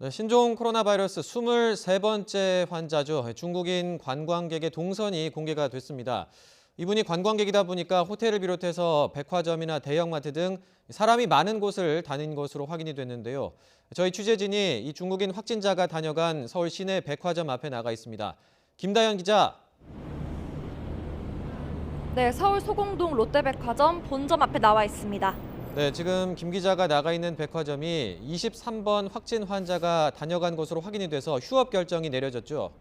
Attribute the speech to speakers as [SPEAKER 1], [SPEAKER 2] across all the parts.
[SPEAKER 1] 네, 신종 코로나 바이러스 23번째 환자죠. 중국인 관광객의 동선이 공개가 됐습니다. 이분이 관광객이다 보니까 호텔을 비롯해서 백화점이나 대형마트 등 사람이 많은 곳을 다닌 것으로 확인이 됐는데요. 저희 취재진이 이 중국인 확진자가 다녀간 서울 시내 백화점 앞에 나가 있습니다. 김다현 기자.
[SPEAKER 2] 네, 서울 소공동 롯데백화점 본점 앞에 나와 있습니다.
[SPEAKER 1] 네, 지금 김 기자가 나가 있는 백화점이 23번 확진 환자가 다녀간 곳으로 확인이 돼서 휴업 결정이 내려졌죠.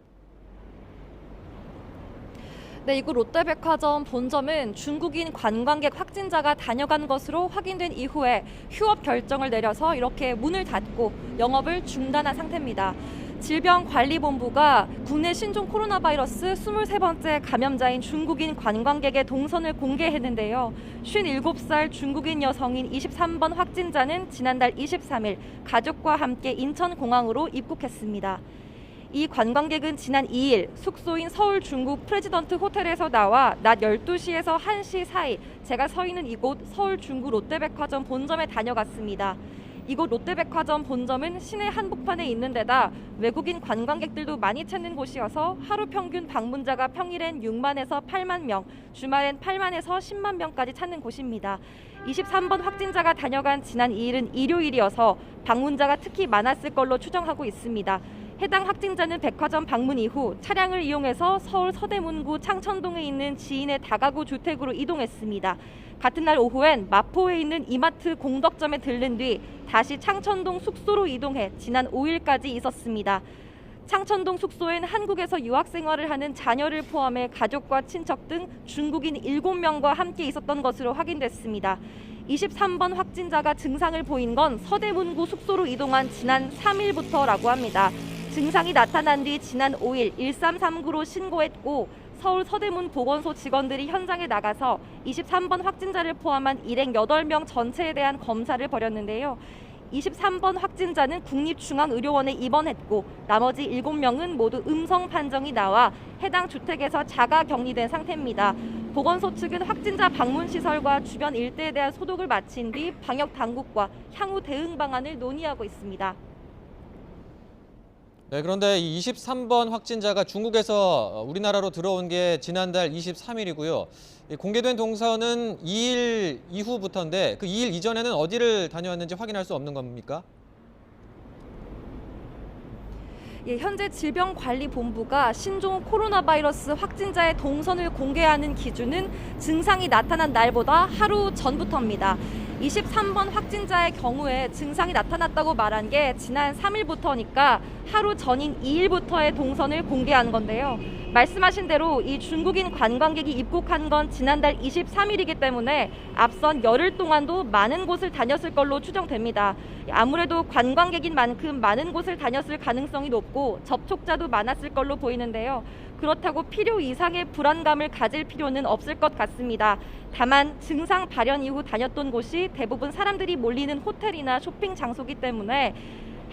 [SPEAKER 2] 네, 이곳 롯데백화점 본점은 중국인 관광객 확진자가 다녀간 것으로 확인된 이후에 휴업 결정을 내려서 이렇게 문을 닫고 영업을 중단한 상태입니다. 질병관리본부가 국내 신종 코로나 바이러스 23번째 감염자인 중국인 관광객의 동선을 공개했는데요. 57살 중국인 여성인 23번 확진자는 지난달 23일 가족과 함께 인천공항으로 입국했습니다. 이 관광객은 지난 2일 숙소인 서울 중국 프레지던트 호텔에서 나와 낮 12시에서 1시 사이 제가 서 있는 이곳 서울 중구 롯데백화점 본점에 다녀갔습니다. 이곳 롯데백화점 본점은 시내 한복판에 있는 데다 외국인 관광객들도 많이 찾는 곳이어서 하루 평균 방문자가 평일엔 6만에서 8만 명, 주말엔 8만에서 10만 명까지 찾는 곳입니다. 23번 확진자가 다녀간 지난 2일은 일요일이어서 방문자가 특히 많았을 걸로 추정하고 있습니다. 해당 확진자는 백화점 방문 이후 차량을 이용해서 서울 서대문구 창천동에 있는 지인의 다가구 주택으로 이동했습니다. 같은 날 오후엔 마포에 있는 이마트 공덕점에 들른 뒤 다시 창천동 숙소로 이동해 지난 5일까지 있었습니다. 창천동 숙소엔 한국에서 유학 생활을 하는 자녀를 포함해 가족과 친척 등 중국인 7명과 함께 있었던 것으로 확인됐습니다. 23번 확진자가 증상을 보인 건 서대문구 숙소로 이동한 지난 3일부터라고 합니다. 증상이 나타난 뒤 지난 5일 1339로 신고했고 서울 서대문 보건소 직원들이 현장에 나가서 23번 확진자를 포함한 일행 8명 전체에 대한 검사를 벌였는데요. 23번 확진자는 국립중앙의료원에 입원했고 나머지 7명은 모두 음성 판정이 나와 해당 주택에서 자가 격리된 상태입니다. 보건소 측은 확진자 방문 시설과 주변 일대에 대한 소독을 마친 뒤 방역 당국과 향후 대응 방안을 논의하고 있습니다.
[SPEAKER 1] 네, 그런데 이 23번 확진자가 중국에서 우리나라로 들어온 게 지난달 23일이고요. 공개된 동선은 2일 이후부터인데 그 2일 이전에는 어디를 다녀왔는지 확인할 수 없는 겁니까?
[SPEAKER 2] 예, 현재 질병관리본부가 신종 코로나 바이러스 확진자의 동선을 공개하는 기준은 증상이 나타난 날보다 하루 전부터입니다. 23번 확진자의 경우에 증상이 나타났다고 말한 게 지난 3일부터니까 하루 전인 2일부터의 동선을 공개한 건데요. 말씀하신 대로 이 중국인 관광객이 입국한 건 지난달 23일이기 때문에 앞선 열흘 동안도 많은 곳을 다녔을 걸로 추정됩니다. 아무래도 관광객인 만큼 많은 곳을 다녔을 가능성이 높고 접촉자도 많았을 걸로 보이는데요. 그렇다고 필요 이상의 불안감을 가질 필요는 없을 것 같습니다. 다만 증상 발현 이후 다녔던 곳이 대부분 사람들이 몰리는 호텔이나 쇼핑 장소이기 때문에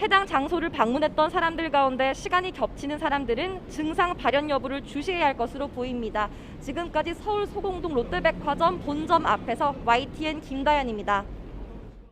[SPEAKER 2] 해당 장소를 방문했던 사람들 가운데 시간이 겹치는 사람들은 증상 발현 여부를 주시해야 할 것으로 보입니다. 지금까지 서울 소공동 롯데백화점 본점 앞에서 YTN 김다현입니다.